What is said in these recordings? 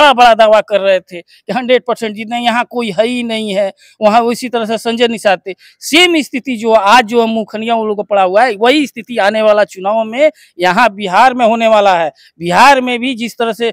बड़ा बड़ा दावा कर रहे थे कि 100% जीतना, यहाँ कोई है ही नहीं है। वहाँ उसी तरह से संजय निषाद थे। सेम स्थिति जो आज जो मुखनिया उन लोगों को पड़ा हुआ है, वही स्थिति आने वाला चुनाव में यहाँ बिहार में होने वाला है। बिहार में भी जिस तरह से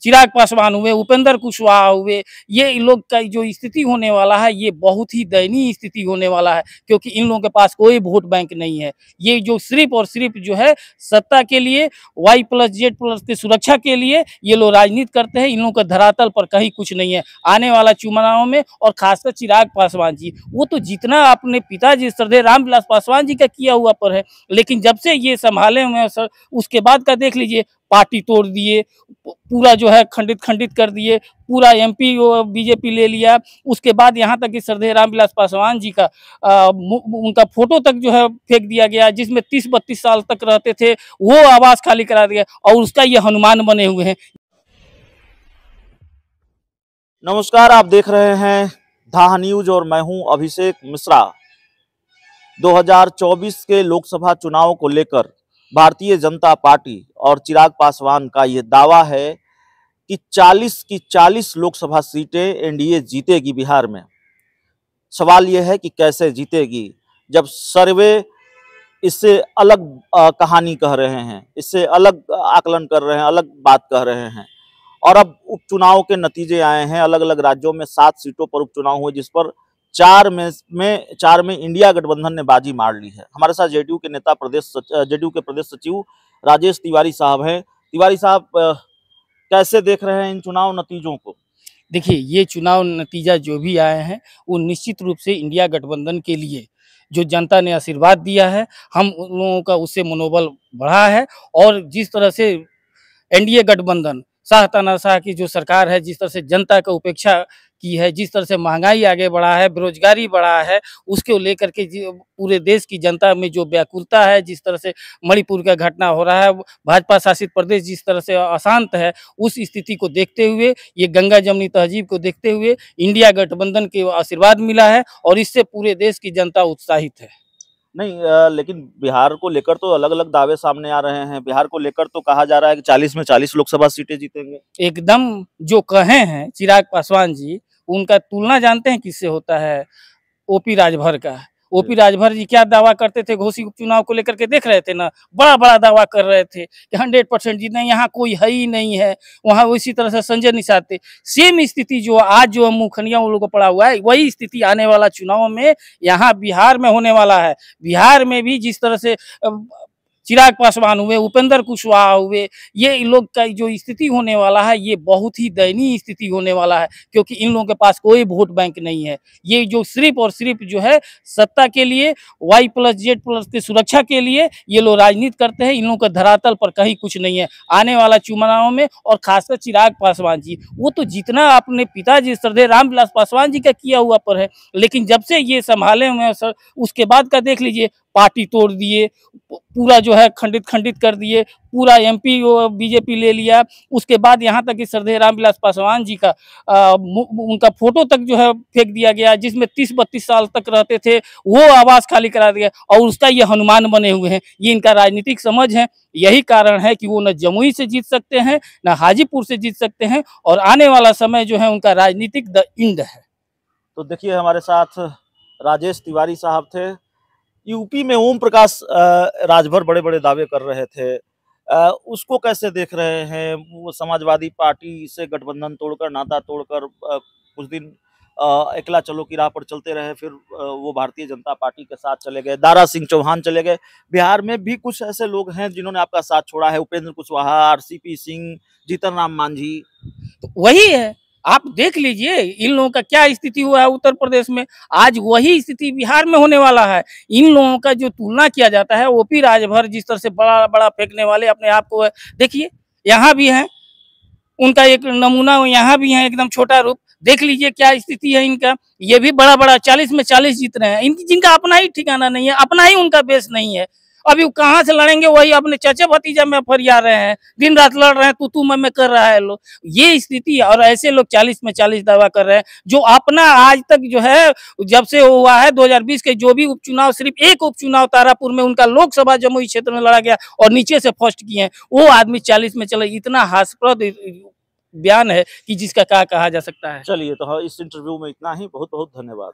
चिराग पासवान हुए, उपेंद्र कुशवाहा हुए, ये इन लोग का जो स्थिति होने वाला है, ये बहुत ही दयनीय स्थिति होने वाला है, क्योंकि इन लोगों के पास कोई वोट बैंक नहीं है। ये जो सिर्फ और सिर्फ जो है सत्ता के लिए, Y+Z+ की सुरक्षा के लिए ये लोग राजनीति करते हैं। इन लोगों का धरातल पर कहीं कुछ नहीं है। आने वाला चुनाव में, और खासकर चिराग पासवान जी, वो तो जितना अपने पिताजी श्रद्धेय रामविलास पासवान जी का किया हुआ पर है, लेकिन जब से ये संभाले हुए हैं सर, उसके बाद का देख लीजिए, पार्टी तोड़ दिए, पूरा जो है खंडित कर दिए, पूरा MP बीजेपी ले लिया। उसके बाद यहाँ तक कि श्रद्धेय रामविलास पासवान जी का उनका फोटो तक जो है फेंक दिया गया, जिसमें 30-32 साल तक रहते थे, वो आवास खाली करा दिया, और उसका ये हनुमान बने हुए हैं। नमस्कार, आप देख रहे हैं धाहा न्यूज और मैं हूं अभिषेक मिश्रा। 2024 के लोकसभा चुनाव को लेकर भारतीय जनता पार्टी और चिराग पासवान का यह दावा है कि 40 की 40 लोकसभा सीटें एनडीए जीतेगी बिहार में। सवाल यह है कि कैसे जीतेगी, जब सर्वे इससे अलग कहानी कह रहे हैं, इससे अलग आकलन कर रहे हैं, अलग बात कह रहे हैं। और अब उपचुनाव के नतीजे आए हैं। अलग अलग राज्यों में 7 सीटों पर उपचुनाव हुए, जिस पर 4 में इंडिया गठबंधन ने बाजी मार ली है। हमारे साथ जेडीयू के नेता जेडीयू के प्रदेश सचिव राजेश तिवारी साहब हैं। तिवारी साहब, कैसे देख रहे हैं इन चुनाव नतीजों को? देखिए, ये चुनाव नतीजा जो भी आए हैं, वो निश्चित रूप से इंडिया गठबंधन के लिए जो जनता ने आशीर्वाद दिया है, हम उन लोगों का उससे मनोबल बढ़ा है। और जिस तरह से एनडीए गठबंधन, शाह तानाशाह की जो सरकार है, जिस तरह से जनता का उपेक्षा की है, जिस तरह से महंगाई आगे बढ़ा है, बेरोजगारी बढ़ा है, उसको लेकर के पूरे देश की जनता में जो व्याकुलता है, जिस तरह से मणिपुर का घटना हो रहा है, भाजपा शासित प्रदेश जिस तरह से अशांत है, उस स्थिति को देखते हुए, ये गंगा जमनी तहजीब को देखते हुए इंडिया गठबंधन के आशीर्वाद मिला है, और इससे पूरे देश की जनता उत्साहित है। नहीं, लेकिन बिहार को लेकर तो अलग अलग दावे सामने आ रहे हैं। बिहार को लेकर तो कहा जा रहा है कि 40 में 40 लोकसभा सीटें जीतेंगे। एकदम जो कहे हैं चिराग पासवान जी, उनका तुलना जानते हैं किससे होता है? ओपी राजभर का। ओपी राजभर जी क्या दावा करते थे घोसी उपचुनाव को लेकर के, देख रहे थे ना, बड़ा बड़ा दावा कर रहे थे कि 100% जीतना, यहाँ कोई है ही नहीं है। वहाँ उसी तरह से संजय निषाद थे। सेम स्थिति जो आज जो मुखनिया उन लोगों को पड़ा हुआ है, वही स्थिति आने वाला चुनाव में यहाँ बिहार में होने वाला है। बिहार में भी जिस तरह से चिराग पासवान हुए, उपेंद्र कुशवाहा हुए, ये इन लोग का जो स्थिति होने वाला है, ये बहुत ही दयनीय स्थिति होने वाला है, क्योंकि इन लोगों के पास कोई वोट बैंक नहीं है। ये जो सिर्फ और सिर्फ जो है सत्ता के लिए, Y+Z+ की सुरक्षा के लिए ये लोग राजनीति करते हैं। इन लोगों का धरातल पर कहीं कुछ नहीं है। आने वाला चुनाव में, और खासकर चिराग पासवान जी, वो तो जितना अपने पिताजी श्रद्धेय रामविलास पासवान जी का किया हुआ पर है, लेकिन जब से ये संभाले हुए हैं सर, उसके बाद का देख लीजिए, पार्टी तोड़ दिए, पूरा जो है खंडित कर दिए, पूरा MP बीजेपी ले लिया। उसके बाद यहाँ तक कि श्रद्धेय रामविलास पासवान जी का उनका फोटो तक जो है फेंक दिया गया, जिसमें 30-32 साल तक रहते थे, वो आवास खाली करा दिया, और उसका ये हनुमान बने हुए हैं। ये इनका राजनीतिक समझ है। यही कारण है कि वो न जमुई से जीत सकते हैं, न हाजीपुर से जीत सकते हैं, और आने वाला समय जो है उनका राजनीतिक द इंड है। तो देखिए, हमारे साथ राजेश तिवारी साहब थे। यूपी में ओम प्रकाश राजभर बड़े बड़े दावे कर रहे थे, उसको कैसे देख रहे हैं? वो समाजवादी पार्टी से गठबंधन तोड़कर, नाता तोड़कर कुछ दिन अकेला चलो की राह पर चलते रहे, फिर वो भारतीय जनता पार्टी के साथ चले गए, दारा सिंह चौहान चले गए। बिहार में भी कुछ ऐसे लोग हैं जिन्होंने आपका साथ छोड़ा है, उपेंद्र कुशवाहा, RCP सिंह, जीतन राम मांझी। तो वही है, आप देख लीजिए इन लोगों का क्या स्थिति हुआ है उत्तर प्रदेश में, आज वही स्थिति बिहार में होने वाला है। इन लोगों का जो तुलना किया जाता है, ओपी राजभर जिस तरह से बड़ा बड़ा फेंकने वाले अपने आप को, देखिए यहाँ भी है उनका एक नमूना, यहाँ भी है एकदम छोटा रूप। देख लीजिए क्या स्थिति है इनका। ये भी बड़ा बड़ा 40 में 40 जीत रहे हैं। इनकी जिनका अपना ही ठिकाना नहीं है, अपना ही उनका बेस नहीं है। अभी वो कहाँ से लड़ेंगे? वही अपने चाचा भतीजा में फरिया रहे हैं, दिन रात लड़ रहे हैं, तू मैं कर रहा है लोग। ये स्थिति, और ऐसे लोग 40 में 40 दावा कर रहे हैं, जो अपना आज तक जो है, जब से हुआ है 2020 के जो भी उपचुनाव, सिर्फ एक उपचुनाव तारापुर में उनका लोकसभा जमुई क्षेत्र में लड़ा गया और नीचे से फर्स्ट किए हैं, वो आदमी 40 में चले। इतना हास्यास्पद बयान है कि जिसका क्या कहा जा सकता है। चलिए, तो हाँ, इस इंटरव्यू में इतना ही। बहुत बहुत धन्यवाद।